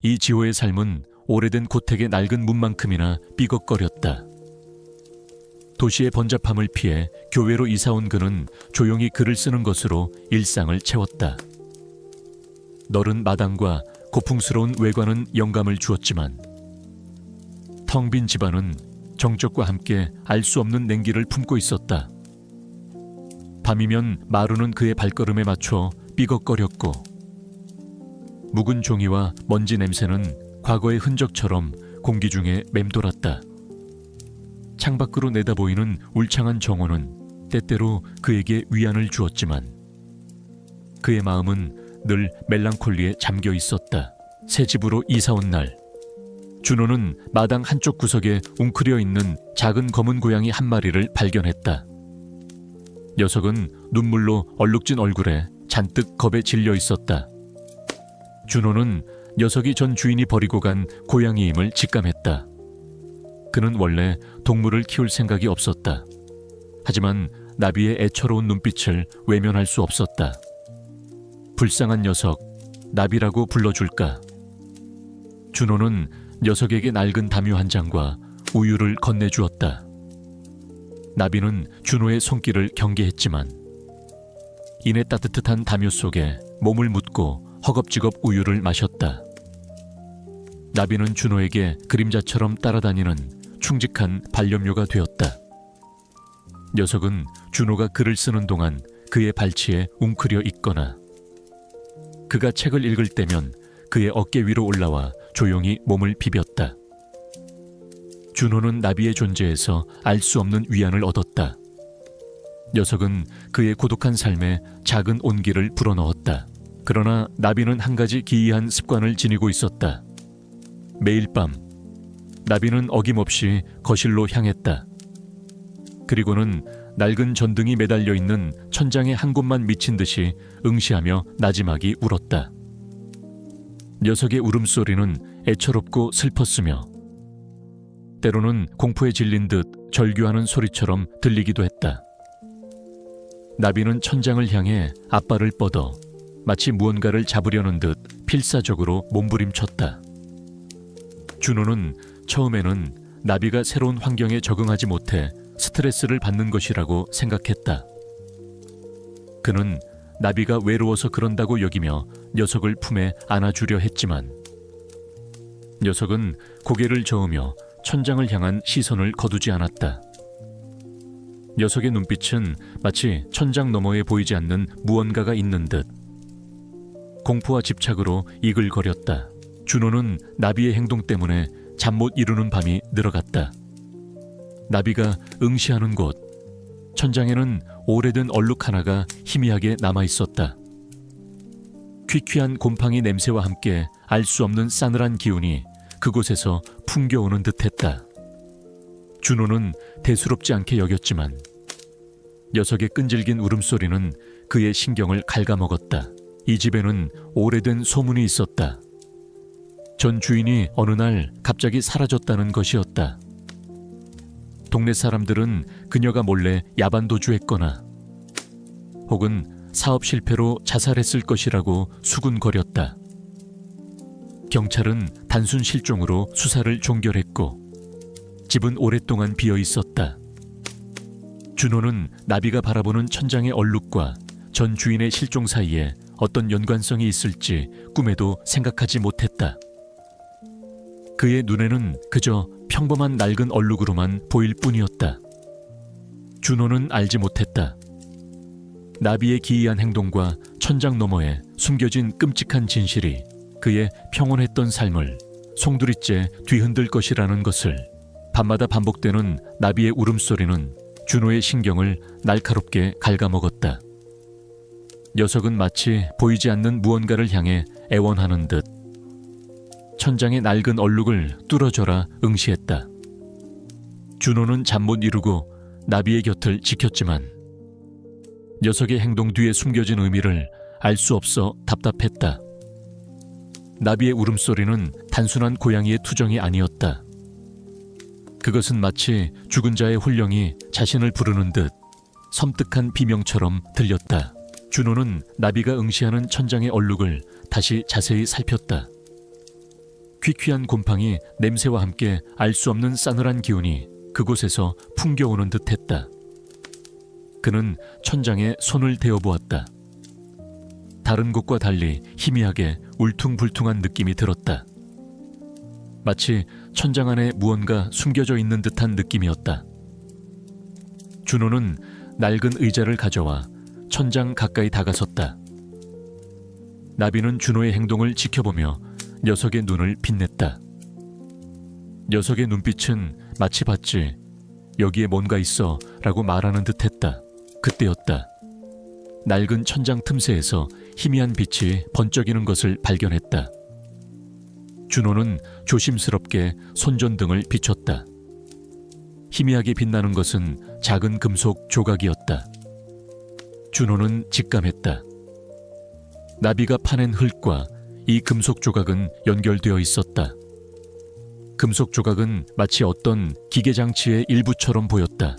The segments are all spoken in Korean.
이 지호의 삶은 오래된 고택의 낡은 문만큼이나 삐걱거렸다. 도시의 번잡함을 피해 교외로 이사온 그는 조용히 글을 쓰는 것으로 일상을 채웠다. 너른 마당과 고풍스러운 외관은 영감을 주었지만 텅 빈 집안은 정적과 함께 알 수 없는 냉기를 품고 있었다. 밤이면 마루는 그의 발걸음에 맞춰 삐걱거렸고 묵은 종이와 먼지 냄새는 과거의 흔적처럼 공기 중에 맴돌았다. 창밖으로 내다보이는 울창한 정원은 때때로 그에게 위안을 주었지만 그의 마음은 늘 멜랑콜리에 잠겨 있었다. 새 집으로 이사 온 날, 준호는 마당 한쪽 구석에 웅크려 있는 작은 검은 고양이 한 마리를 발견했다. 녀석은 눈물로 얼룩진 얼굴에 잔뜩 겁에 질려 있었다. 준호는 녀석이 전 주인이 버리고 간 고양이임을 직감했다. 그는 원래 동물을 키울 생각이 없었다. 하지만 나비의 애처로운 눈빛을 외면할 수 없었다. 불쌍한 녀석, 나비라고 불러줄까? 준호는 녀석에게 낡은 담요 한 장과 우유를 건네주었다. 나비는 준호의 손길을 경계했지만 이내 따뜻한 담요 속에 몸을 묻고 허겁지겁 우유를 마셨다. 나비는 준호에게 그림자처럼 따라다니는 충직한 반려묘가 되었다. 녀석은 준호가 글을 쓰는 동안 그의 발치에 웅크려 있거나 그가 책을 읽을 때면 그의 어깨 위로 올라와 조용히 몸을 비볐다. 준호는 나비의 존재에서 알 수 없는 위안을 얻었다. 녀석은 그의 고독한 삶에 작은 온기를 불어넣었다. 그러나 나비는 한 가지 기이한 습관을 지니고 있었다. 매일 밤 나비는 어김없이 거실로 향했다. 그리고는 낡은 전등이 매달려 있는 천장의 한 곳만 미친 듯이 응시하며 나지막이 울었다. 녀석의 울음소리는 애처롭고 슬펐으며 때로는 공포에 질린 듯 절규하는 소리처럼 들리기도 했다. 나비는 천장을 향해 앞발을 뻗어 마치 무언가를 잡으려는 듯 필사적으로 몸부림쳤다. 준호는 처음에는 나비가 새로운 환경에 적응하지 못해 스트레스를 받는 것이라고 생각했다. 그는 나비가 외로워서 그런다고 여기며 녀석을 품에 안아주려 했지만 녀석은 고개를 저으며 천장을 향한 시선을 거두지 않았다. 녀석의 눈빛은 마치 천장 너머에 보이지 않는 무언가가 있는 듯 공포와 집착으로 이글거렸다. 준호는 나비의 행동 때문에 잠 못 이루는 밤이 늘어갔다. 나비가 응시하는 곳, 천장에는 오래된 얼룩 하나가 희미하게 남아있었다. 퀴퀴한 곰팡이 냄새와 함께 알 수 없는 싸늘한 기운이 그곳에서 풍겨오는 듯했다. 준호는 대수롭지 않게 여겼지만 녀석의 끈질긴 울음소리는 그의 신경을 갉아먹었다. 이 집에는 오래된 소문이 있었다. 전 주인이 어느 날 갑자기 사라졌다는 것이었다. 동네 사람들은 그녀가 몰래 야반도주했거나 혹은 사업 실패로 자살했을 것이라고 수군거렸다. 경찰은 단순 실종으로 수사를 종결했고 집은 오랫동안 비어 있었다. 준호는 나비가 바라보는 천장의 얼룩과 전 주인의 실종 사이에 어떤 연관성이 있을지 꿈에도 생각하지 못했다. 그의 눈에는 그저 평범한 낡은 얼룩으로만 보일 뿐이었다. 준호는 알지 못했다. 나비의 기이한 행동과 천장 너머에 숨겨진 끔찍한 진실이 그의 평온했던 삶을 송두리째 뒤흔들 것이라는 것을. 밤마다 반복되는 나비의 울음소리는 준호의 신경을 날카롭게 갉아먹었다. 녀석은 마치 보이지 않는 무언가를 향해 애원하는 듯 천장의 낡은 얼룩을 뚫어져라 응시했다. 준호는 잠 못 이루고 나비의 곁을 지켰지만 녀석의 행동 뒤에 숨겨진 의미를 알 수 없어 답답했다. 나비의 울음소리는 단순한 고양이의 투정이 아니었다. 그것은 마치 죽은 자의 혼령이 자신을 부르는 듯 섬뜩한 비명처럼 들렸다. 준호는 나비가 응시하는 천장의 얼룩을 다시 자세히 살폈다. 퀴퀴한 곰팡이 냄새와 함께 알 수 없는 싸늘한 기운이 그곳에서 풍겨오는 듯했다. 그는 천장에 손을 대어보았다. 다른 곳과 달리 희미하게 울퉁불퉁한 느낌이 들었다. 마치 천장 안에 무언가 숨겨져 있는 듯한 느낌이었다. 준호는 낡은 의자를 가져와 천장 가까이 다가섰다. 나비는 준호의 행동을 지켜보며 녀석의 눈을 빛냈다. 녀석의 눈빛은 마치 봤지, 여기에 뭔가 있어 라고 말하는 듯했다. 그때였다. 낡은 천장 틈새에서 희미한 빛이 번쩍이는 것을 발견했다. 준호는 조심스럽게 손전등을 비췄다. 희미하게 빛나는 것은 작은 금속 조각이었다. 준호는 직감했다. 나비가 파낸 흙과 이 금속 조각은 연결되어 있었다. 금속 조각은 마치 어떤 기계장치의 일부처럼 보였다.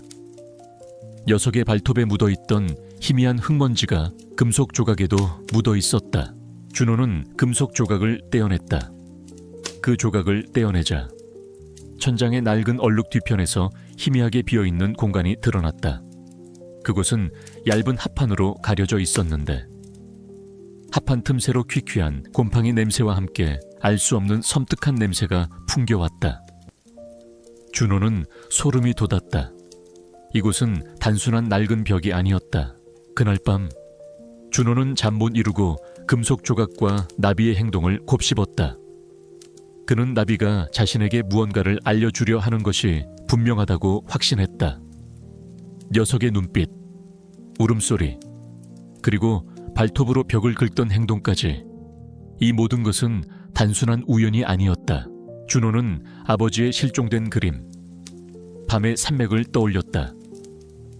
녀석의 발톱에 묻어있던 희미한 흙먼지가 금속 조각에도 묻어 있었다. 준호는 금속 조각을 떼어냈다. 그 조각을 떼어내자 천장의 낡은 얼룩 뒤편에서 희미하게 비어있는 공간이 드러났다. 그곳은 얇은 합판으로 가려져 있었는데 합판 틈새로 퀴퀴한 곰팡이 냄새와 함께 알 수 없는 섬뜩한 냄새가 풍겨왔다. 준호는 소름이 돋았다. 이곳은 단순한 낡은 벽이 아니었다. 그날 밤 준호는 잠 못 이루고 금속 조각과 나비의 행동을 곱씹었다. 그는 나비가 자신에게 무언가를 알려주려 하는 것이 분명하다고 확신했다. 녀석의 눈빛, 울음소리, 그리고 발톱으로 벽을 긁던 행동까지, 이 모든 것은 단순한 우연이 아니었다. 준호는 아버지의 실종된 그림, 밤의 산맥을 떠올렸다.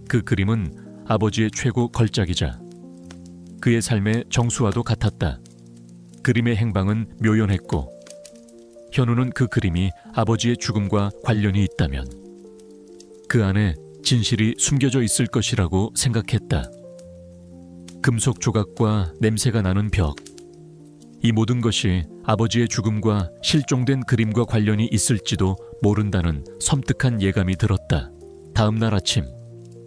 그 그림은 아버지의 최고 걸작이자 그의 삶의 정수와도 같았다. 그림의 행방은 묘연했고 현우는 그 그림이 아버지의 죽음과 관련이 있다면 그 안에 진실이 숨겨져 있을 것이라고 생각했다. 금속 조각과 냄새가 나는 벽, 이 모든 것이 아버지의 죽음과 실종된 그림과 관련이 있을지도 모른다는 섬뜩한 예감이 들었다. 다음 날 아침,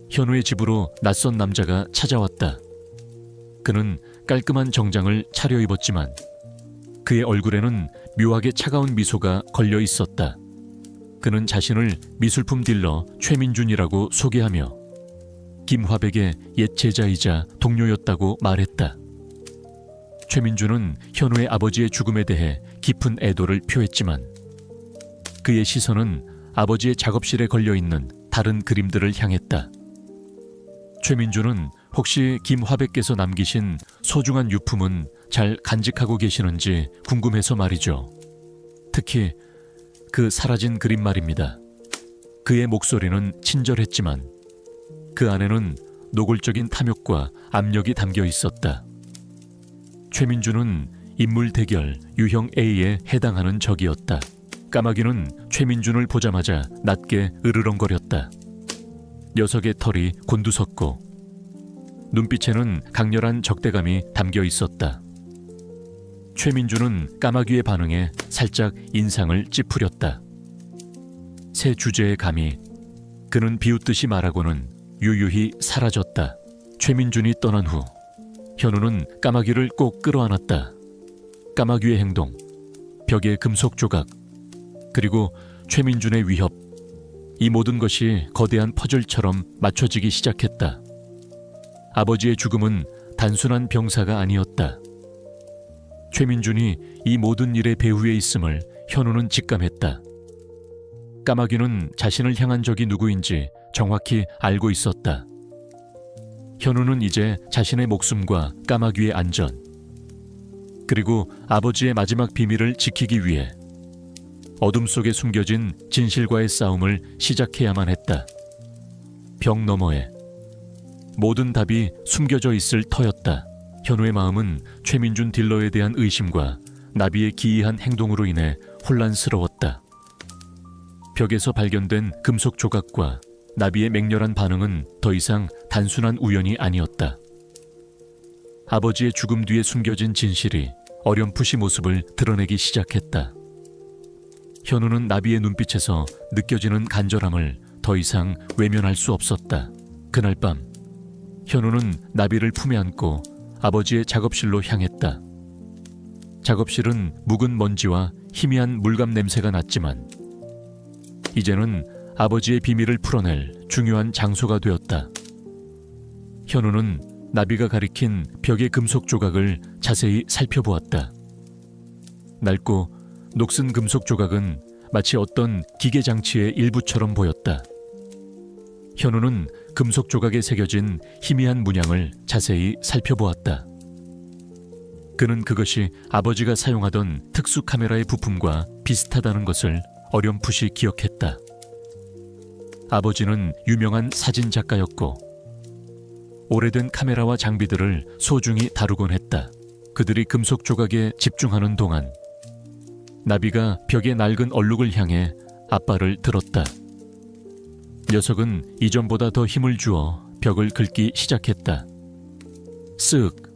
현우의 집으로 낯선 남자가 찾아왔다. 그는 깔끔한 정장을 차려입었지만 그의 얼굴에는 묘하게 차가운 미소가 걸려 있었다. 그는 자신을 미술품 딜러 최민준이라고 소개하며 김화백의 옛 제자이자 동료였다고 말했다. 최민준은 현우의 아버지의 죽음에 대해 깊은 애도를 표했지만 그의 시선은 아버지의 작업실에 걸려있는 다른 그림들을 향했다. 최민준은 혹시 김화백께서 남기신 소중한 유품은 잘 간직하고 계시는지 궁금해서 말이죠. 특히 그 사라진 그림 말입니다. 그의 목소리는 친절했지만 그 안에는 노골적인 탐욕과 압력이 담겨 있었다. 최민준은 인물 대결 유형 A에 해당하는 적이었다. 까마귀는 최민준을 보자마자 낮게 으르렁거렸다. 녀석의 털이 곤두섰고 눈빛에는 강렬한 적대감이 담겨 있었다. 최민준은 까마귀의 반응에 살짝 인상을 찌푸렸다. 새 주제의 감이 그는 비웃듯이 말하고는 유유히 사라졌다. 최민준이 떠난 후 현우는 까마귀를 꼭 끌어안았다. 까마귀의 행동, 벽의 금속 조각, 그리고 최민준의 위협, 이 모든 것이 거대한 퍼즐처럼 맞춰지기 시작했다. 아버지의 죽음은 단순한 병사가 아니었다. 최민준이 이 모든 일의 배후에 있음을 현우는 직감했다. 까마귀는 자신을 향한 적이 누구인지 정확히 알고 있었다. 현우는 이제 자신의 목숨과 까마귀의 안전, 그리고 아버지의 마지막 비밀을 지키기 위해 어둠 속에 숨겨진 진실과의 싸움을 시작해야만 했다. 벽 너머에 모든 답이 숨겨져 있을 터였다. 현우의 마음은 최민준 딜러에 대한 의심과 나비의 기이한 행동으로 인해 혼란스러웠다. 벽에서 발견된 금속 조각과 나비의 맹렬한 반응은 더 이상 단순한 우연이 아니었다. 아버지의 죽음 뒤에 숨겨진 진실이 어렴풋이 모습을 드러내기 시작했다. 현우는 나비의 눈빛에서 느껴지는 간절함을 더 이상 외면할 수 없었다. 그날 밤 현우는 나비를 품에 안고 아버지의 작업실로 향했다. 작업실은 묵은 먼지와 희미한 물감 냄새가 났지만 이제는 아버지의 비밀을 풀어낼 중요한 장소가 되었다. 현우는 나비가 가리킨 벽의 금속 조각을 자세히 살펴보았다. 낡고 녹슨 금속 조각은 마치 어떤 기계 장치의 일부처럼 보였다. 현우는 금속 조각에 새겨진 희미한 문양을 자세히 살펴보았다. 그는 그것이 아버지가 사용하던 특수 카메라의 부품과 비슷하다는 것을 어렴풋이 기억했다. 아버지는 유명한 사진 작가였고 오래된 카메라와 장비들을 소중히 다루곤 했다. 그들이 금속 조각에 집중하는 동안 나비가 벽의 낡은 얼룩을 향해 앞발을 들었다. 녀석은 이전보다 더 힘을 주어 벽을 긁기 시작했다. 쓱!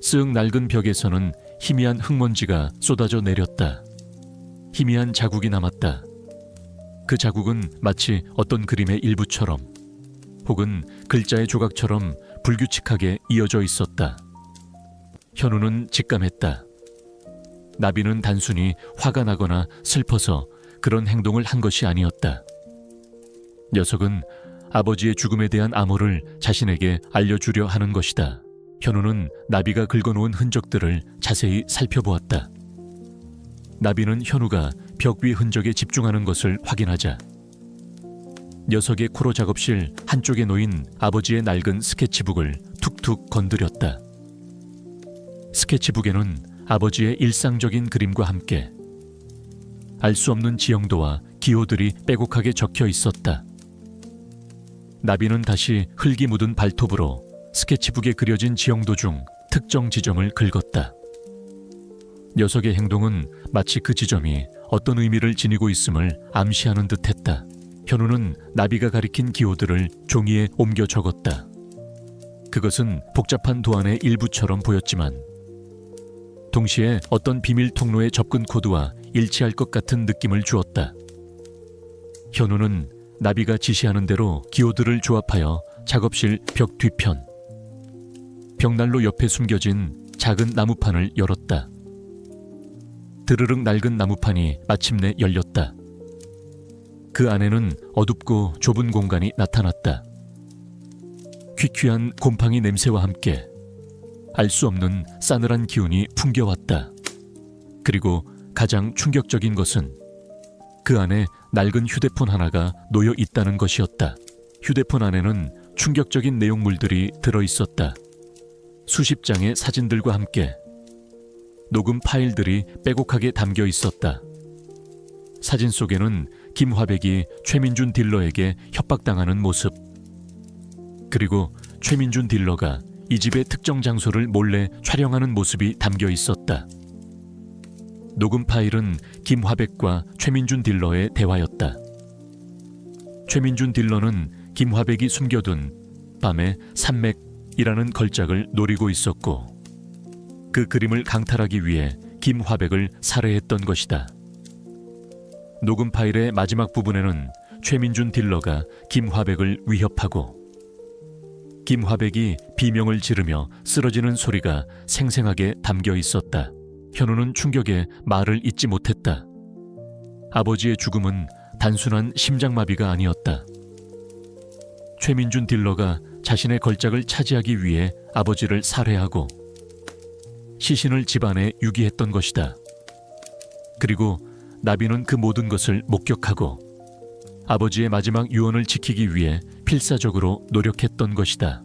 쓱 낡은 벽에서는 희미한 흙먼지가 쏟아져 내렸다. 희미한 자국이 남았다. 그 자국은 마치 어떤 그림의 일부처럼 혹은 글자의 조각처럼 불규칙하게 이어져 있었다. 현우는 직감했다. 나비는 단순히 화가 나거나 슬퍼서 그런 행동을 한 것이 아니었다. 녀석은 아버지의 죽음에 대한 암호를 자신에게 알려주려 하는 것이다. 현우는 나비가 긁어놓은 흔적들을 자세히 살펴보았다. 나비는 현우가 벽 위 흔적에 집중하는 것을 확인하자 녀석의 코로 작업실 한쪽에 놓인 아버지의 낡은 스케치북을 툭툭 건드렸다. 스케치북에는 아버지의 일상적인 그림과 함께 알 수 없는 지형도와 기호들이 빼곡하게 적혀 있었다. 나비는 다시 흙이 묻은 발톱으로 스케치북에 그려진 지형도 중 특정 지점을 긁었다. 녀석의 행동은 마치 그 지점이 어떤 의미를 지니고 있음을 암시하는 듯했다. 현우는 나비가 가리킨 기호들을 종이에 옮겨 적었다. 그것은 복잡한 도안의 일부처럼 보였지만 동시에 어떤 비밀 통로의 접근 코드와 일치할 것 같은 느낌을 주었다. 현우는 나비가 지시하는 대로 기호들을 조합하여 작업실 벽 뒤편 벽난로 옆에 숨겨진 작은 나무판을 열었다. 드르륵 낡은 나무판이 마침내 열렸다. 그 안에는 어둡고 좁은 공간이 나타났다. 퀴퀴한 곰팡이 냄새와 함께 알 수 없는 싸늘한 기운이 풍겨왔다. 그리고 가장 충격적인 것은 그 안에 낡은 휴대폰 하나가 놓여 있다는 것이었다. 휴대폰 안에는 충격적인 내용물들이 들어있었다. 수십 장의 사진들과 함께 녹음 파일들이 빼곡하게 담겨 있었다. 사진 속에는 김화백이 최민준 딜러에게 협박당하는 모습, 그리고 최민준 딜러가 이 집의 특정 장소를 몰래 촬영하는 모습이 담겨 있었다. 녹음 파일은 김화백과 최민준 딜러의 대화였다. 최민준 딜러는 김화백이 숨겨둔 밤의 산맥이라는 걸작을 노리고 있었고 그 그림을 강탈하기 위해 김화백을 살해했던 것이다. 녹음 파일의 마지막 부분에는 최민준 딜러가 김화백을 위협하고 김화백이 비명을 지르며 쓰러지는 소리가 생생하게 담겨 있었다. 현우는 충격에 말을 잇지 못했다. 아버지의 죽음은 단순한 심장마비가 아니었다. 최민준 딜러가 자신의 걸작을 차지하기 위해 아버지를 살해하고 시신을 집안에 유기했던 것이다. 그리고 나비는 그 모든 것을 목격하고 아버지의 마지막 유언을 지키기 위해 필사적으로 노력했던 것이다.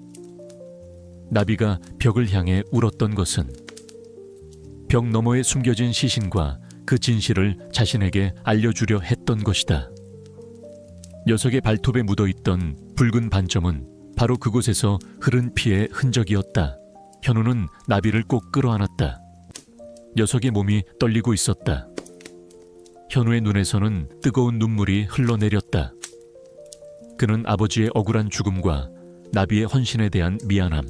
나비가 벽을 향해 울었던 것은 벽 너머에 숨겨진 시신과 그 진실을 자신에게 알려주려 했던 것이다. 녀석의 발톱에 묻어있던 붉은 반점은 바로 그곳에서 흐른 피의 흔적이었다. 현우는 나비를 꼭 끌어안았다. 녀석의 몸이 떨리고 있었다. 현우의 눈에서는 뜨거운 눈물이 흘러내렸다. 그는 아버지의 억울한 죽음과 나비의 헌신에 대한 미안함,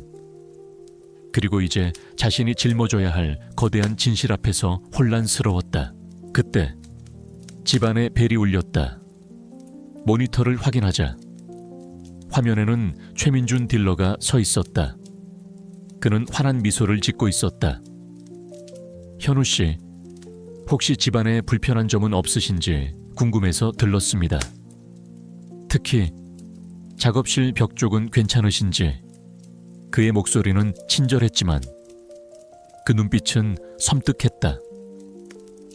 그리고 이제 자신이 짊어져야 할 거대한 진실 앞에서 혼란스러웠다. 그때 집안에 벨이 울렸다. 모니터를 확인하자 화면에는 최민준 딜러가 서 있었다. 그는 환한 미소를 짓고 있었다. 현우 씨, 혹시 집안에 불편한 점은 없으신지 궁금해서 들렀습니다. 특히 작업실 벽 쪽은 괜찮으신지. 그의 목소리는 친절했지만 그 눈빛은 섬뜩했다.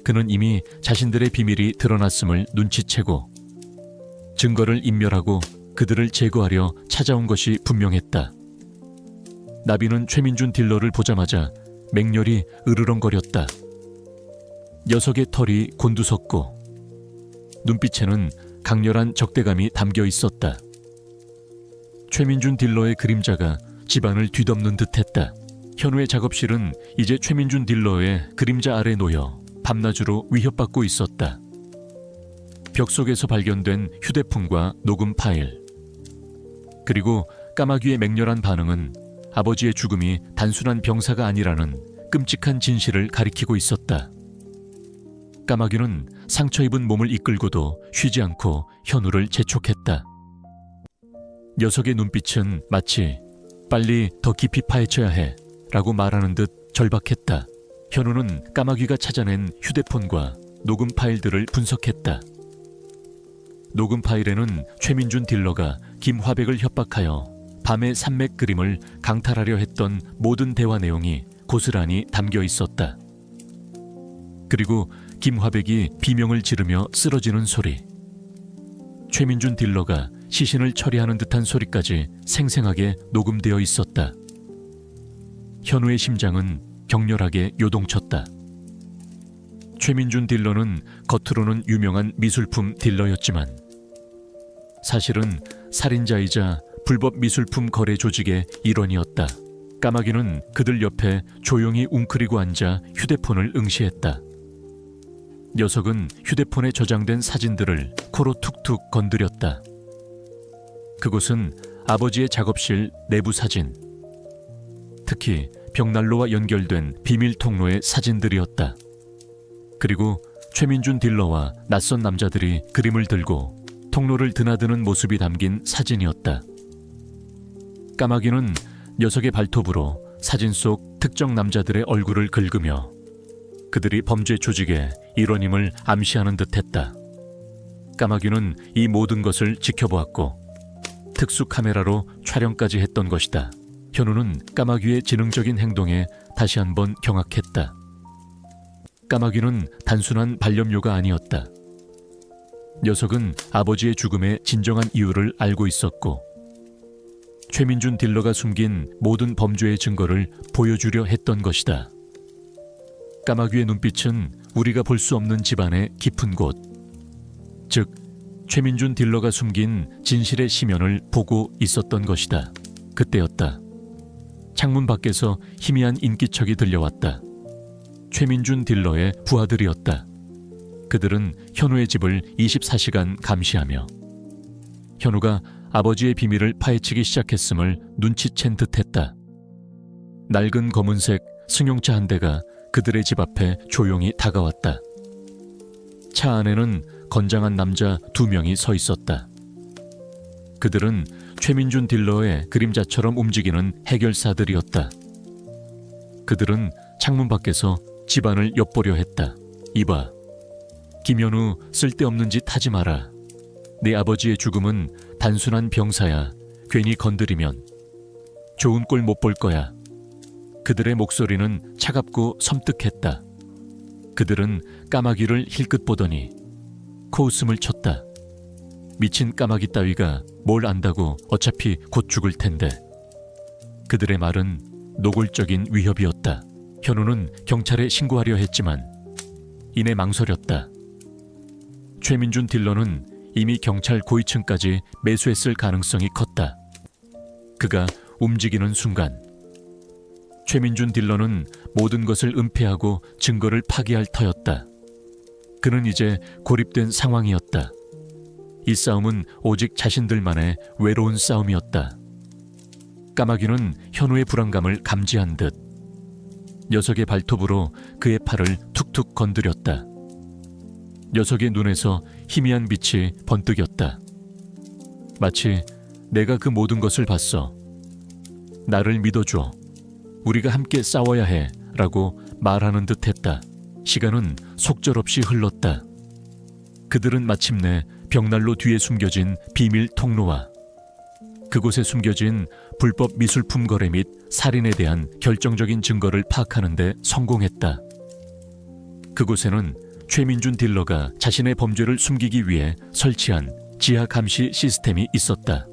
그는 이미 자신들의 비밀이 드러났음을 눈치채고 증거를 인멸하고 그들을 제거하려 찾아온 것이 분명했다. 나비는 최민준 딜러를 보자마자 맹렬히 으르렁거렸다. 녀석의 털이 곤두섰고 눈빛에는 강렬한 적대감이 담겨 있었다. 최민준 딜러의 그림자가 집안을 뒤덮는 듯했다. 현우의 작업실은 이제 최민준 딜러의 그림자 아래 놓여 밤낮으로 위협받고 있었다. 벽 속에서 발견된 휴대폰과 녹음 파일, 그리고 까마귀의 맹렬한 반응은 아버지의 죽음이 단순한 병사가 아니라는 끔찍한 진실을 가리키고 있었다. 까마귀는 상처 입은 몸을 이끌고도 쉬지 않고 현우를 재촉했다. 녀석의 눈빛은 마치 빨리 더 깊이 파헤쳐야 해 라고 말하는 듯 절박했다. 현우는 까마귀가 찾아낸 휴대폰과 녹음 파일들을 분석했다. 녹음 파일에는 최민준 딜러가 김화백을 협박하여 밤의 산맥 그림을 강탈하려 했던 모든 대화 내용이 고스란히 담겨 있었다. 그리고 김화백이 비명을 지르며 쓰러지는 소리, 최민준 딜러가 시신을 처리하는 듯한 소리까지 생생하게 녹음되어 있었다. 현우의 심장은 격렬하게 요동쳤다. 최민준 딜러는 겉으로는 유명한 미술품 딜러였지만 사실은 살인자이자 불법 미술품 거래 조직의 일원이었다. 까마귀는 그들 옆에 조용히 웅크리고 앉아 휴대폰을 응시했다. 녀석은 휴대폰에 저장된 사진들을 코로 툭툭 건드렸다. 그곳은 아버지의 작업실 내부 사진, 특히 벽난로와 연결된 비밀 통로의 사진들이었다. 그리고 최민준 딜러와 낯선 남자들이 그림을 들고 통로를 드나드는 모습이 담긴 사진이었다. 까마귀는 녀석의 발톱으로 사진 속 특정 남자들의 얼굴을 긁으며 그들이 범죄 조직의 일원임을 암시하는 듯했다. 까마귀는 이 모든 것을 지켜보았고 특수 카메라로 촬영까지 했던 것이다. 현우는 까마귀의 지능적인 행동에 다시 한번 경악했다. 까마귀는 단순한 반려묘가 아니었다. 녀석은 아버지의 죽음의 진정한 이유를 알고 있었고 최민준 딜러가 숨긴 모든 범죄의 증거를 보여주려 했던 것이다. 까마귀의 눈빛은 우리가 볼 수 없는 집안의 깊은 곳, 즉 최민준 딜러가 숨긴 진실의 심연을 보고 있었던 것이다. 그때였다. 창문 밖에서 희미한 인기척이 들려왔다. 최민준 딜러의 부하들이었다. 그들은 현우의 집을 24시간 감시하며 현우가 아버지의 비밀을 파헤치기 시작했음을 눈치챈 듯했다. 낡은 검은색 승용차 한 대가 그들의 집 앞에 조용히 다가왔다. 차 안에는 건장한 남자 2명이 서 있었다. 그들은 최민준 딜러의 그림자처럼 움직이는 해결사들이었다. 그들은 창문 밖에서 집안을 엿보려 했다. 이봐, 김현우 쓸데없는 짓 하지 마라. 네 아버지의 죽음은 단순한 병사야. 괜히 건드리면 좋은 꼴 못 볼 거야. 그들의 목소리는 차갑고 섬뜩했다. 그들은 까마귀를 힐끗 보더니 코웃음을 쳤다. 미친 까마귀 따위가 뭘 안다고 어차피 곧 죽을 텐데. 그들의 말은 노골적인 위협이었다. 현우는 경찰에 신고하려 했지만 이내 망설였다. 최민준 딜러는 이미 경찰 고위층까지 매수했을 가능성이 컸다. 그가 움직이는 순간 최민준 딜러는 모든 것을 은폐하고 증거를 파기할 터였다. 그는 이제 고립된 상황이었다. 이 싸움은 오직 자신들만의 외로운 싸움이었다. 까마귀는 현우의 불안감을 감지한 듯 녀석의 발톱으로 그의 팔을 툭툭 건드렸다. 녀석의 눈에서 희미한 빛이 번뜩였다. 마치 내가 그 모든 것을 봤어. 나를 믿어줘. 우리가 함께 싸워야 해. 라고 말하는 듯 했다. 시간은 속절없이 흘렀다. 그들은 마침내 벽난로 뒤에 숨겨진 비밀 통로와 그곳에 숨겨진 불법 미술품 거래 및 살인에 대한 결정적인 증거를 파악하는 데 성공했다. 그곳에는 최민준 딜러가 자신의 범죄를 숨기기 위해 설치한 지하 감시 시스템이 있었다.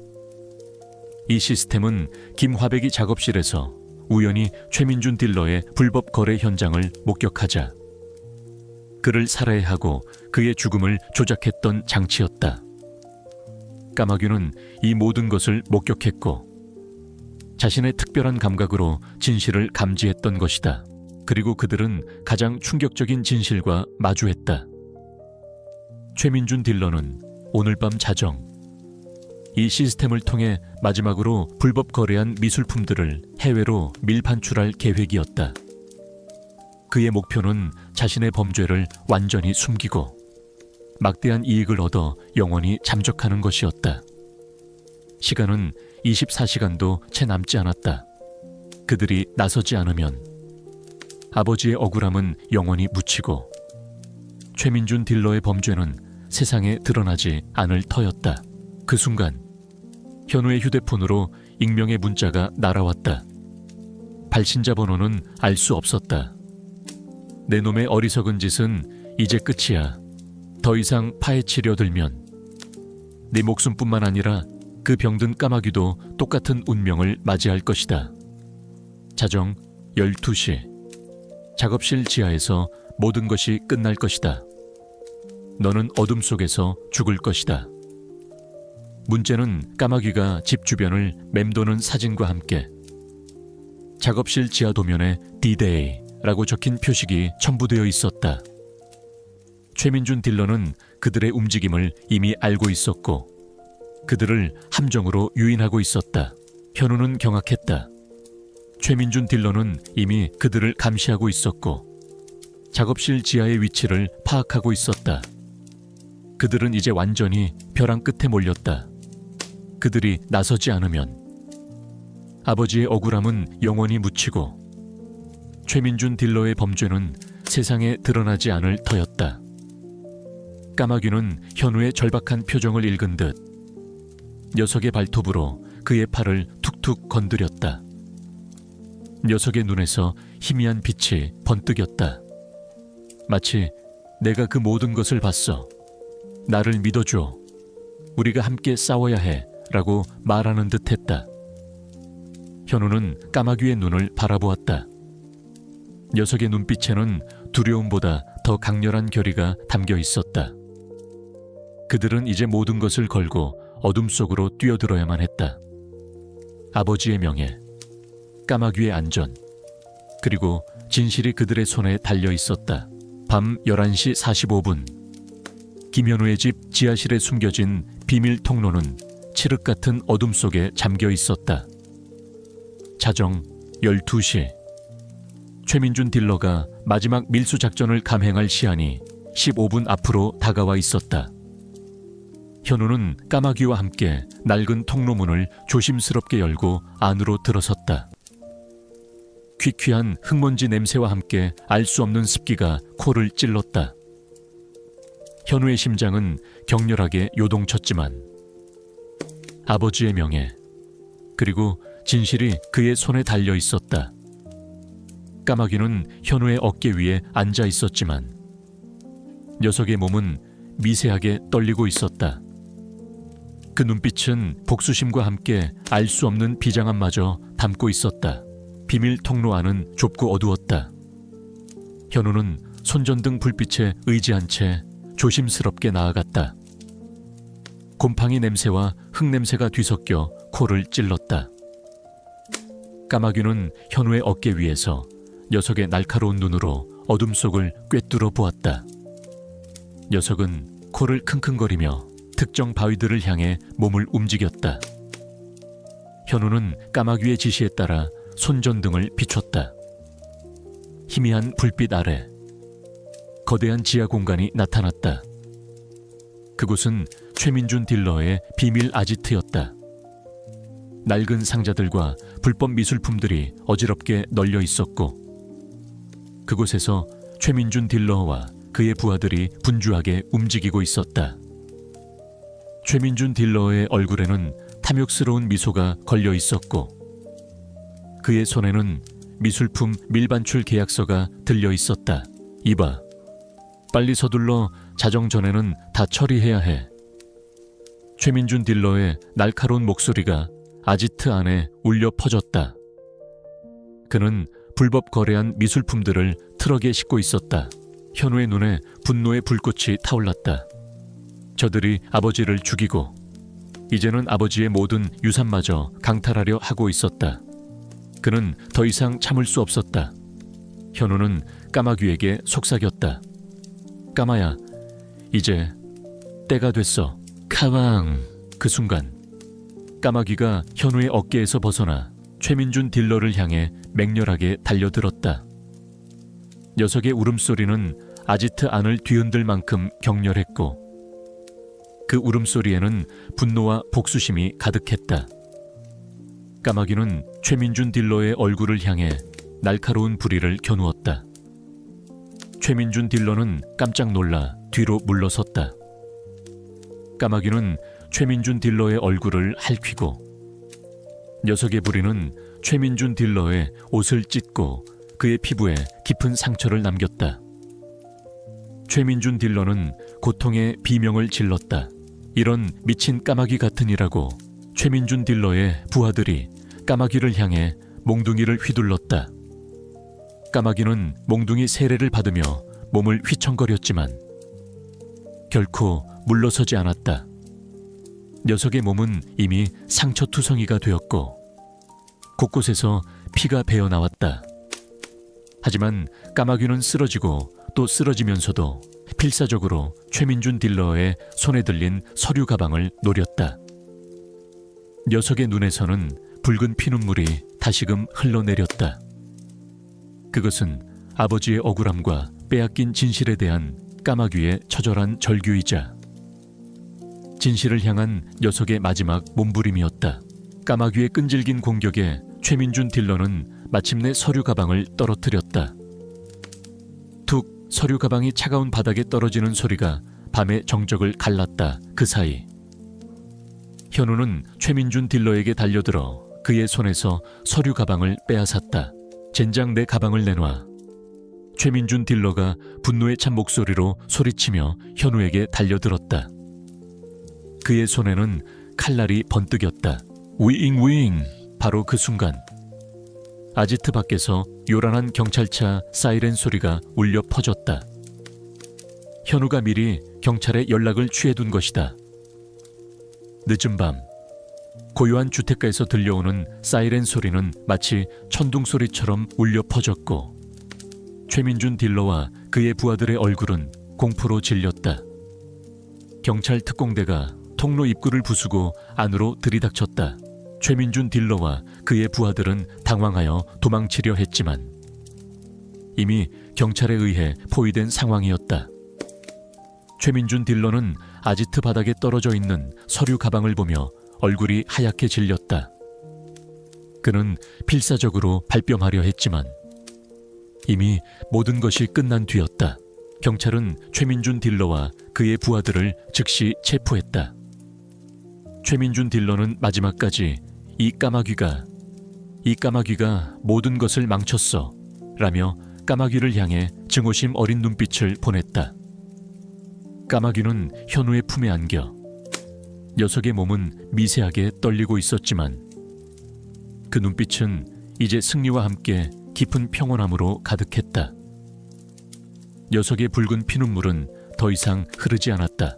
이 시스템은 김화백이 작업실에서 우연히 최민준 딜러의 불법 거래 현장을 목격하자 그를 살해하고 그의 죽음을 조작했던 장치였다. 까마귀는 이 모든 것을 목격했고 자신의 특별한 감각으로 진실을 감지했던 것이다. 그리고 그들은 가장 충격적인 진실과 마주했다. 최민준 딜러는 오늘 밤 자정 이 시스템을 통해 마지막으로 불법 거래한 미술품들을 해외로 밀반출할 계획이었다. 그의 목표는 자신의 범죄를 완전히 숨기고 막대한 이익을 얻어 영원히 잠적하는 것이었다. 시간은 24시간도 채 남지 않았다. 그들이 나서지 않으면 아버지의 억울함은 영원히 묻히고 최민준 딜러의 범죄는 세상에 드러나지 않을 터였다. 그 순간 현우의 휴대폰으로 익명의 문자가 날아왔다. 발신자 번호는 알 수 없었다. 내 놈의 어리석은 짓은 이제 끝이야. 더 이상 파헤치려 들면 네 목숨뿐만 아니라 그 병든 까마귀도 똑같은 운명을 맞이할 것이다. 자정 12시 작업실 지하에서 모든 것이 끝날 것이다. 너는 어둠 속에서 죽을 것이다. 문제는 까마귀가 집 주변을 맴도는 사진과 함께 작업실 지하 도면에 D-Day라고 적힌 표식이 첨부되어 있었다. 최민준 딜러는 그들의 움직임을 이미 알고 있었고 그들을 함정으로 유인하고 있었다. 현우는 경악했다. 최민준 딜러는 이미 그들을 감시하고 있었고 작업실 지하의 위치를 파악하고 있었다. 그들은 이제 완전히 벼랑 끝에 몰렸다. 그들이 나서지 않으면 아버지의 억울함은 영원히 묻히고 최민준 딜러의 범죄는 세상에 드러나지 않을 터였다. 까마귀는 현우의 절박한 표정을 읽은 듯 녀석의 발톱으로 그의 팔을 툭툭 건드렸다. 녀석의 눈에서 희미한 빛이 번뜩였다. 마치 내가 그 모든 것을 봤어. 나를 믿어줘. 우리가 함께 싸워야 해. 라고 말하는 듯 했다. 현우는 까마귀의 눈을 바라보았다. 녀석의 눈빛에는 두려움보다 더 강렬한 결의가 담겨 있었다. 그들은 이제 모든 것을 걸고 어둠 속으로 뛰어들어야만 했다. 아버지의 명예, 까마귀의 안전, 그리고 진실이 그들의 손에 달려 있었다. 밤 11시 45분 김현우의 집 지하실에 숨겨진 비밀 통로는 칠흑 같은 어둠 속에 잠겨 있었다. 자정 12시 최민준 딜러가 마지막 밀수 작전을 감행할 시한이 15분 앞으로 다가와 있었다. 현우는 까마귀와 함께 낡은 통로문을 조심스럽게 열고 안으로 들어섰다. 퀴퀴한 흙먼지 냄새와 함께 알 수 없는 습기가 코를 찔렀다. 현우의 심장은 격렬하게 요동쳤지만 아버지의 명예, 그리고 진실이 그의 손에 달려 있었다. 까마귀는 현우의 어깨 위에 앉아 있었지만 녀석의 몸은 미세하게 떨리고 있었다. 그 눈빛은 복수심과 함께 알 수 없는 비장함마저 담고 있었다. 비밀 통로 안은 좁고 어두웠다. 현우는 손전등 불빛에 의지한 채 조심스럽게 나아갔다. 곰팡이 냄새와 흙냄새가 뒤섞여 코를 찔렀다. 까마귀는 현우의 어깨 위에서 녀석의 날카로운 눈으로 어둠 속을 꿰뚫어 보았다. 녀석은 코를 킁킁거리며 특정 바위들을 향해 몸을 움직였다. 현우는 까마귀의 지시에 따라 손전등을 비췄다. 희미한 불빛 아래 거대한 지하 공간이 나타났다. 그곳은 최민준 딜러의 비밀 아지트였다. 낡은 상자들과 불법 미술품들이 어지럽게 널려 있었고, 그곳에서 최민준 딜러와 그의 부하들이 분주하게 움직이고 있었다. 최민준 딜러의 얼굴에는 탐욕스러운 미소가 걸려 있었고, 그의 손에는 미술품 밀반출 계약서가 들려 있었다. 이봐, 빨리 서둘러 자정 전에는 다 처리해야 해. 최민준 딜러의 날카로운 목소리가 아지트 안에 울려 퍼졌다. 그는 불법 거래한 미술품들을 트럭에 싣고 있었다. 현우의 눈에 분노의 불꽃이 타올랐다. 저들이 아버지를 죽이고 이제는 아버지의 모든 유산마저 강탈하려 하고 있었다. 그는 더 이상 참을 수 없었다. 현우는 까마귀에게 속삭였다. 까마야, 이제 때가 됐어. 카왕. 그 순간 까마귀가 현우의 어깨에서 벗어나 최민준 딜러를 향해 맹렬하게 달려들었다. 녀석의 울음소리는 아지트 안을 뒤흔들 만큼 격렬했고, 그 울음소리에는 분노와 복수심이 가득했다. 까마귀는 최민준 딜러의 얼굴을 향해 날카로운 부리를 겨누었다. 최민준 딜러는 깜짝 놀라 뒤로 물러섰다. 까마귀는 최민준 딜러의 얼굴을 핥히고, 녀석의 부리는 최민준 딜러의 옷을 찢고 그의 피부에 깊은 상처를 남겼다. 최민준 딜러는 고통의 비명을 질렀다. 이런 미친 까마귀 같으니라고 최민준 딜러의 부하들이 까마귀를 향해 몽둥이를 휘둘렀다. 까마귀는 몽둥이 세례를 받으며 몸을 휘청거렸지만 결코 물러서지 않았다. 녀석의 몸은 이미 상처투성이가 되었고 곳곳에서 피가 배어나왔다. 하지만 까마귀는 쓰러지고 또 쓰러지면서도 필사적으로 최민준 딜러의 손에 들린 서류 가방을 노렸다. 녀석의 눈에서는 붉은 피눈물이 다시금 흘러내렸다. 그것은 아버지의 억울함과 빼앗긴 진실에 대한 까마귀의 처절한 절규이자 진실을 향한 녀석의 마지막 몸부림이었다. 까마귀의 끈질긴 공격에 최민준 딜러는 마침내 서류 가방을 떨어뜨렸다. 툭, 서류 가방이 차가운 바닥에 떨어지는 소리가 밤의 정적을 갈랐다. 그 사이 현우는 최민준 딜러에게 달려들어 그의 손에서 서류 가방을 빼앗았다. 젠장, 내 가방을 내놔. 최민준 딜러가 분노에 찬 목소리로 소리치며 현우에게 달려들었다. 그의 손에는 칼날이 번뜩였다. 윙. 바로 그 순간 아지트 밖에서 요란한 경찰차 사이렌 소리가 울려 퍼졌다. 현우가 미리 경찰에 연락을 취해둔 것이다. 늦은 밤 고요한 주택가에서 들려오는 사이렌 소리는 마치 천둥 소리처럼 울려 퍼졌고 최민준 딜러와 그의 부하들의 얼굴은 공포로 질렸다. 경찰 특공대가 통로 입구를 부수고 안으로 들이닥쳤다. 최민준 딜러와 그의 부하들은 당황하여 도망치려 했지만 이미 경찰에 의해 포위된 상황이었다. 최민준 딜러는 아지트 바닥에 떨어져 있는 서류 가방을 보며 얼굴이 하얗게 질렸다. 그는 필사적으로 발뺌하려 했지만 이미 모든 것이 끝난 뒤였다. 경찰은 최민준 딜러와 그의 부하들을 즉시 체포했다. 최민준 딜러는 마지막까지 이 까마귀가 모든 것을 망쳤어 라며 까마귀를 향해 증오심 어린 눈빛을 보냈다. 까마귀는 현우의 품에 안겨 녀석의 몸은 미세하게 떨리고 있었지만 그 눈빛은 이제 승리와 함께 깊은 평온함으로 가득했다. 녀석의 붉은 피눈물은 더 이상 흐르지 않았다.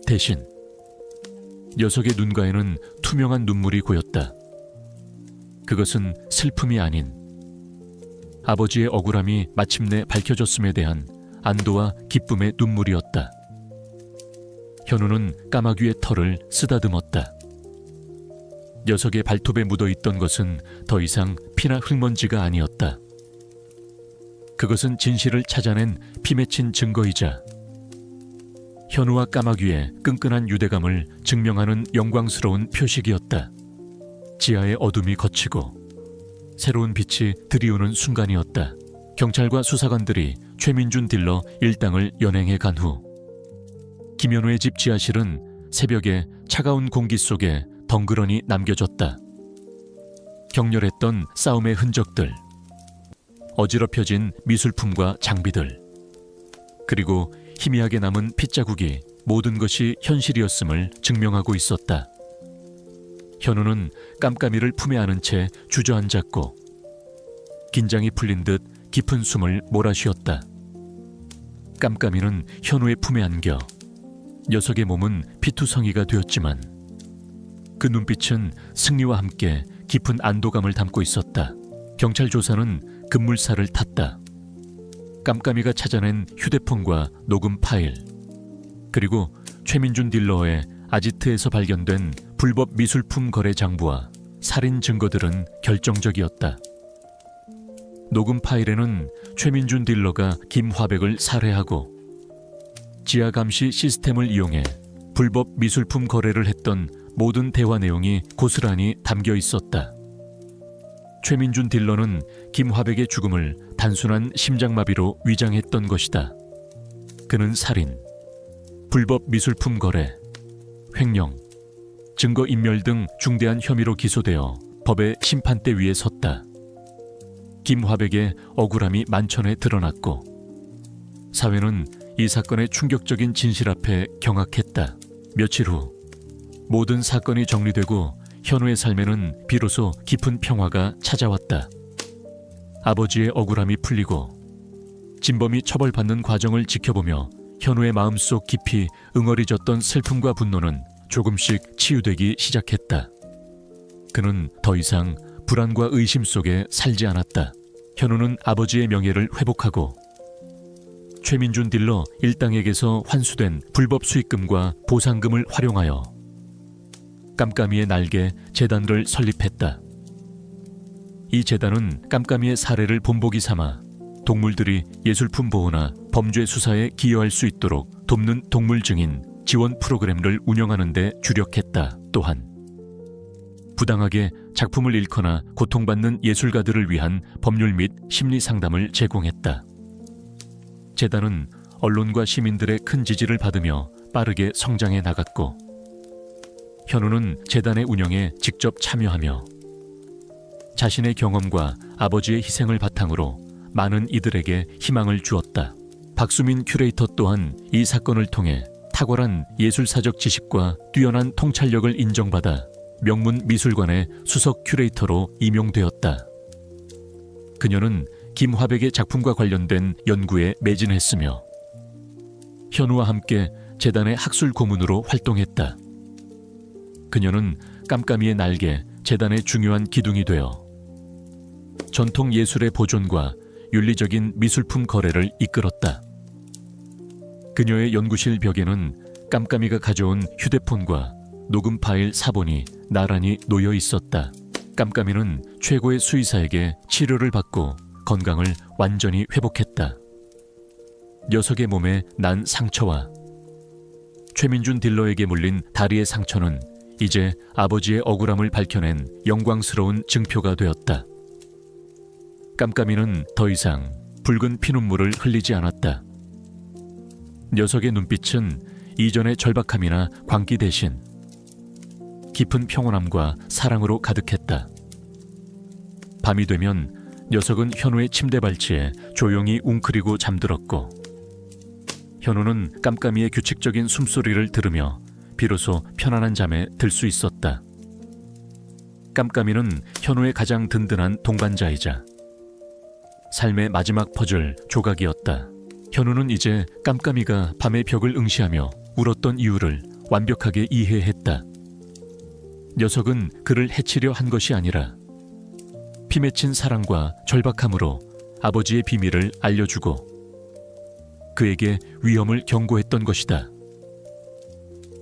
대신 녀석의 눈가에는 투명한 눈물이 고였다. 그것은 슬픔이 아닌 아버지의 억울함이 마침내 밝혀졌음에 대한 안도와 기쁨의 눈물이었다. 현우는 까마귀의 털을 쓰다듬었다. 녀석의 발톱에 묻어있던 것은 더 이상 피나 흙먼지가 아니었다. 그것은 진실을 찾아낸 피맺힌 증거이자 현우와 까마귀의 끈끈한 유대감을 증명하는 영광스러운 표식이었다. 지하의 어둠이 걷히고 새로운 빛이 들이오는 순간이었다. 경찰과 수사관들이 최민준 딜러 일당을 연행해 간 후 김현우의 집 지하실은 새벽에 차가운 공기 속에 덩그러니 남겨졌다. 격렬했던 싸움의 흔적들, 어지럽혀진 미술품과 장비들, 그리고 희미하게 남은 핏자국이 모든 것이 현실이었음을 증명하고 있었다. 현우는 깜깜이를 품에 안은 채 주저앉았고 긴장이 풀린 듯 깊은 숨을 몰아쉬었다. 깜깜이는 현우의 품에 안겨 녀석의 몸은 피투성이가 되었지만 그 눈빛은 승리와 함께 깊은 안도감을 담고 있었다. 경찰 조사는 급물살을 탔다. 깜깜이가 찾아낸 휴대폰과 녹음 파일, 그리고 최민준 딜러의 아지트에서 발견된 불법 미술품 거래 장부와 살인 증거들은 결정적이었다. 녹음 파일에는 최민준 딜러가 김화백을 살해하고 지하 감시 시스템을 이용해 불법 미술품 거래를 했던 모든 대화 내용이 고스란히 담겨 있었다. 최민준 딜러는 김화백의 죽음을 단순한 심장마비로 위장했던 것이다. 그는 살인, 불법 미술품 거래, 횡령, 증거인멸 등 중대한 혐의로 기소되어 법의 심판대 위에 섰다. 김화백의 억울함이 만천에 드러났고 사회는 이 사건의 충격적인 진실 앞에 경악했다. 며칠 후 모든 사건이 정리되고 현우의 삶에는 비로소 깊은 평화가 찾아왔다. 아버지의 억울함이 풀리고 진범이 처벌받는 과정을 지켜보며 현우의 마음속 깊이 응어리졌던 슬픔과 분노는 조금씩 치유되기 시작했다. 그는 더 이상 불안과 의심 속에 살지 않았다. 현우는 아버지의 명예를 회복하고 최민준 딜러 일당에게서 환수된 불법 수익금과 보상금을 활용하여 깜깜이의 날개 재단을 설립했다. 이 재단은 깜깜이의 사례를 본보기 삼아 동물들이 예술품 보호나 범죄 수사에 기여할 수 있도록 돕는 동물 증인 지원 프로그램을 운영하는 데 주력했다. 또한 부당하게 작품을 잃거나 고통받는 예술가들을 위한 법률 및 심리 상담을 제공했다. 재단은 언론과 시민들의 큰 지지를 받으며 빠르게 성장해 나갔고 현우는 재단의 운영에 직접 참여하며 자신의 경험과 아버지의 희생을 바탕으로 많은 이들에게 희망을 주었다. 박수민 큐레이터 또한 이 사건을 통해 탁월한 예술사적 지식과 뛰어난 통찰력을 인정받아 명문 미술관의 수석 큐레이터로 임용되었다. 그녀는 김화백의 작품과 관련된 연구에 매진했으며 현우와 함께 재단의 학술 고문으로 활동했다. 그녀는 깜깜이의 날개 재단의 중요한 기둥이 되어 전통 예술의 보존과 윤리적인 미술품 거래를 이끌었다. 그녀의 연구실 벽에는 깜깜이가 가져온 휴대폰과 녹음 파일 사본이 나란히 놓여 있었다. 깜깜이는 최고의 수의사에게 치료를 받고 건강을 완전히 회복했다. 녀석의 몸에 난 상처와 최민준 딜러에게 물린 다리의 상처는 이제 아버지의 억울함을 밝혀낸 영광스러운 증표가 되었다. 깜깜이는 더 이상 붉은 피눈물을 흘리지 않았다. 녀석의 눈빛은 이전의 절박함이나 광기 대신 깊은 평온함과 사랑으로 가득했다. 밤이 되면 녀석은 현우의 침대 발치에 조용히 웅크리고 잠들었고 현우는 깜깜이의 규칙적인 숨소리를 들으며 비로소 편안한 잠에 들 수 있었다. 깜깜이는 현우의 가장 든든한 동반자이자 삶의 마지막 퍼즐 조각이었다. 현우는 이제 깜깜이가 밤의 벽을 응시하며 울었던 이유를 완벽하게 이해했다. 녀석은 그를 해치려 한 것이 아니라 피맺힌 사랑과 절박함으로 아버지의 비밀을 알려주고 그에게 위험을 경고했던 것이다.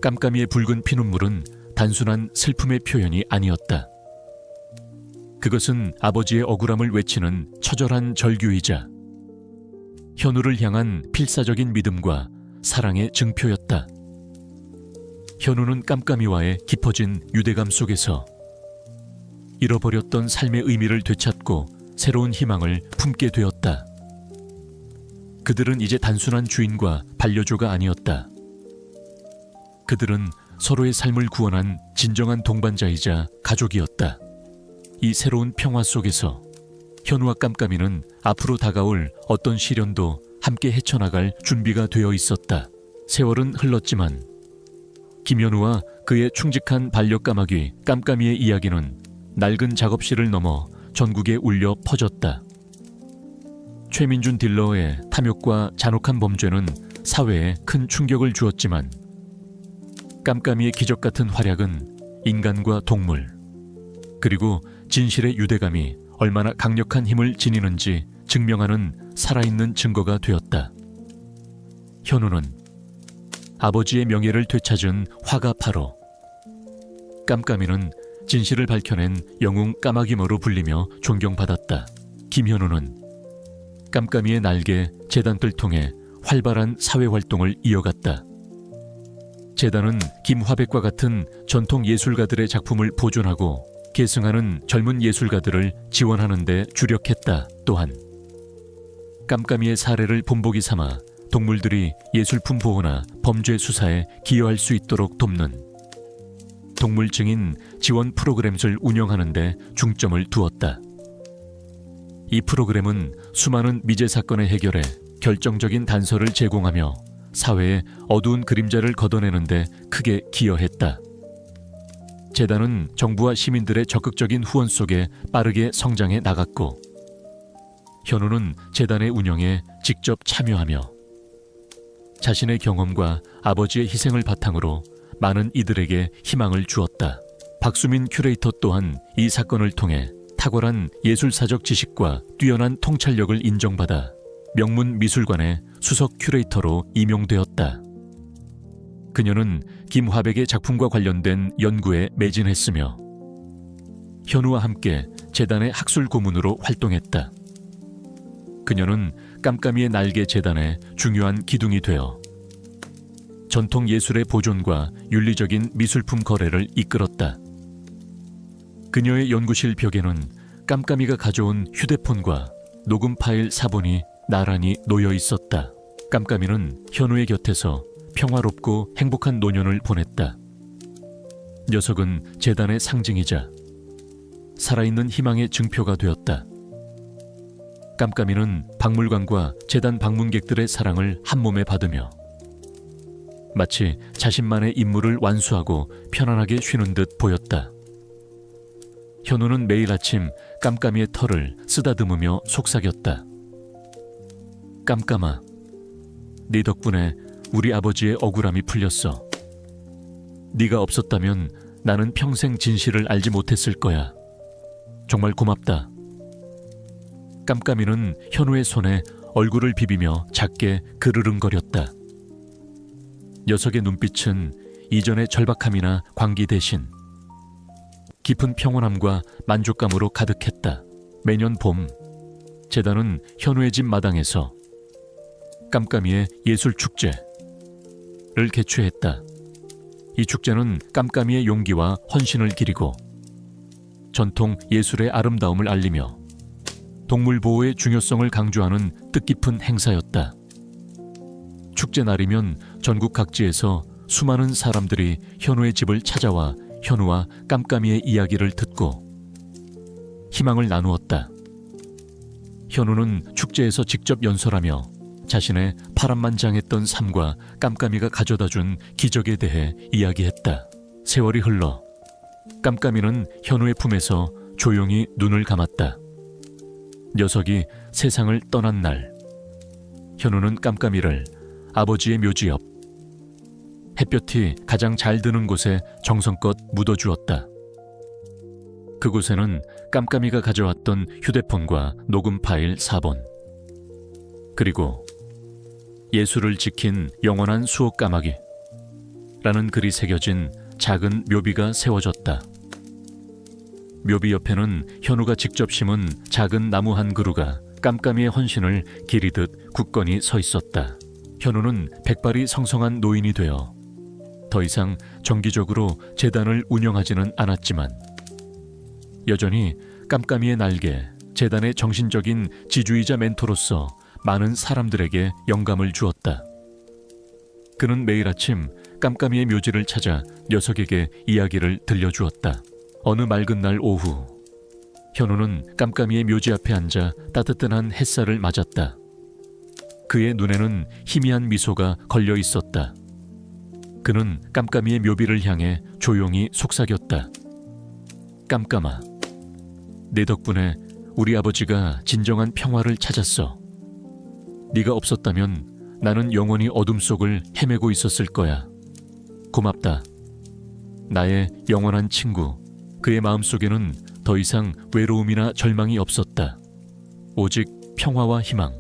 깜깜이의 붉은 피눈물은 단순한 슬픔의 표현이 아니었다. 그것은 아버지의 억울함을 외치는 처절한 절규이자 현우를 향한 필사적인 믿음과 사랑의 증표였다. 현우는 깜깜이와의 깊어진 유대감 속에서 잃어버렸던 삶의 의미를 되찾고 새로운 희망을 품게 되었다. 그들은 이제 단순한 주인과 반려조가 아니었다. 그들은 서로의 삶을 구원한 진정한 동반자이자 가족이었다. 이 새로운 평화 속에서 현우와 깜깜이는 앞으로 다가올 어떤 시련도 함께 헤쳐나갈 준비가 되어 있었다. 세월은 흘렀지만 김현우와 그의 충직한 반려까마귀 깜깜이의 이야기는 낡은 작업실을 넘어 전국에 울려 퍼졌다. 최민준 딜러의 탐욕과 잔혹한 범죄는 사회에 큰 충격을 주었지만 깜깜이의 기적 같은 활약은 인간과 동물 그리고 진실의 유대감이 얼마나 강력한 힘을 지니는지 증명하는 살아있는 증거가 되었다. 현우는 아버지의 명예를 되찾은 화가파로, 깜깜이는 진실을 밝혀낸 영웅 까마귀모로 불리며 존경받았다. 김현우는 깜깜이의 날개 재단을 통해 활발한 사회활동을 이어갔다. 재단은 김화백과 같은 전통 예술가들의 작품을 보존하고 계승하는 젊은 예술가들을 지원하는 데 주력했다. 또한 깜깜이의 사례를 본보기 삼아 동물들이 예술품 보호나 범죄 수사에 기여할 수 있도록 돕는 동물 증인 지원 프로그램을 운영하는 데 중점을 두었다. 이 프로그램은 수많은 미제 사건의 해결에 결정적인 단서를 제공하며 사회의 어두운 그림자를 걷어내는 데 크게 기여했다. 재단은 정부와 시민들의 적극적인 후원 속에 빠르게 성장해 나갔고 현우는 재단의 운영에 직접 참여하며 자신의 경험과 아버지의 희생을 바탕으로 많은 이들에게 희망을 주었다. 박수민 큐레이터 또한 이 사건을 통해 탁월한 예술사적 지식과 뛰어난 통찰력을 인정받아 명문미술관의 수석 큐레이터로 임용되었다. 그녀는 김화백의 작품과 관련된 연구에 매진했으며 현우와 함께 재단의 학술 고문으로 활동했다. 그녀는 깜깜이의 날개 재단의 중요한 기둥이 되어 전통 예술의 보존과 윤리적인 미술품 거래를 이끌었다. 그녀의 연구실 벽에는 깜깜이가 가져온 휴대폰과 녹음 파일 사본이 나란히 놓여 있었다. 깜깜이는 현우의 곁에서 평화롭고 행복한 노년을 보냈다. 녀석은 재단의 상징이자 살아있는 희망의 증표가 되었다. 깜깜이는 박물관과 재단 방문객들의 사랑을 한몸에 받으며 마치 자신만의 임무를 완수하고 편안하게 쉬는 듯 보였다. 현우는 매일 아침 깜깜이의 털을 쓰다듬으며 속삭였다. 깜깜아, 네 덕분에 우리 아버지의 억울함이 풀렸어. 네가 없었다면 나는 평생 진실을 알지 못했을 거야. 정말 고맙다. 깜깜이는 현우의 손에 얼굴을 비비며 작게 그르릉거렸다. 녀석의 눈빛은 이전의 절박함이나 광기 대신 깊은 평온함과 만족감으로 가득했다. 매년 봄, 재단은 현우의 집 마당에서 깜깜이의 예술축제를 개최했다. 이 축제는 깜깜이의 용기와 헌신을 기리고 전통 예술의 아름다움을 알리며 동물 보호의 중요성을 강조하는 뜻깊은 행사였다. 축제 날이면 전국 각지에서 수많은 사람들이 현우의 집을 찾아와 현우와 깜깜이의 이야기를 듣고 희망을 나누었다. 현우는 축제에서 직접 연설하며 자신의 파란만장했던 삶과 깜깜이가 가져다준 기적에 대해 이야기했다. 세월이 흘러 깜깜이는 현우의 품에서 조용히 눈을 감았다. 녀석이 세상을 떠난 날, 현우는 깜깜이를 아버지의 묘지 옆 햇볕이 가장 잘 드는 곳에 정성껏 묻어주었다. 그곳에는 깜깜이가 가져왔던 휴대폰과 녹음 파일 4본, 그리고 예술을 지킨 영원한 수호 까마귀 라는 글이 새겨진 작은 묘비가 세워졌다. 묘비 옆에는 현우가 직접 심은 작은 나무 한 그루가 깜깜이의 헌신을 기리듯 굳건히 서 있었다. 현우는 백발이 성성한 노인이 되어 더 이상 정기적으로 재단을 운영하지는 않았지만 여전히 깜깜이의 날개, 재단의 정신적인 지주이자 멘토로서 많은 사람들에게 영감을 주었다. 그는 매일 아침 깜깜이의 묘지를 찾아 녀석에게 이야기를 들려주었다. 어느 맑은 날 오후, 현우는 깜깜이의 묘지 앞에 앉아 따뜻한 햇살을 맞았다. 그의 눈에는 희미한 미소가 걸려 있었다. 그는 깜깜이의 묘비를 향해 조용히 속삭였다. 깜깜아, 내 덕분에 우리 아버지가 진정한 평화를 찾았어. 네가 없었다면 나는 영원히 어둠 속을 헤매고 있었을 거야. 고맙다. 나의 영원한 친구. 그의 마음속에는 더 이상 외로움이나 절망이 없었다. 오직 평화와 희망,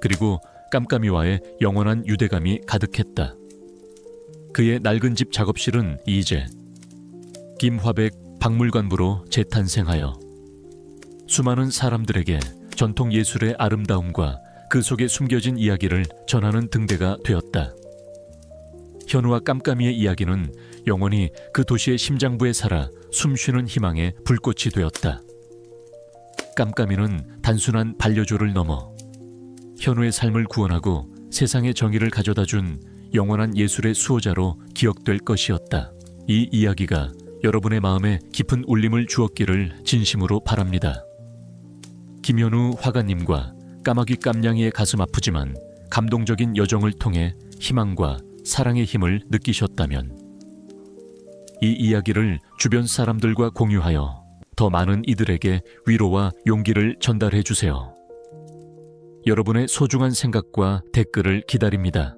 그리고 깜깜이와의 영원한 유대감이 가득했다. 그의 낡은 집 작업실은 이제 김화백 박물관부로 재탄생하여 수많은 사람들에게 전통 예술의 아름다움과 그 속에 숨겨진 이야기를 전하는 등대가 되었다. 현우와 깜깜이의 이야기는 영원히 그 도시의 심장부에 살아 숨쉬는 희망의 불꽃이 되었다. 깜깜이는 단순한 반려조를 넘어 현우의 삶을 구원하고 세상의 정의를 가져다준 영원한 예술의 수호자로 기억될 것이었다. 이 이야기가 여러분의 마음에 깊은 울림을 주었기를 진심으로 바랍니다. 김현우 화가님과 까마귀 깜냥이의 가슴 아프지만 감동적인 여정을 통해 희망과 사랑의 힘을 느끼셨다면 이 이야기를 주변 사람들과 공유하여 더 많은 이들에게 위로와 용기를 전달해 주세요. 여러분의 소중한 생각과 댓글을 기다립니다.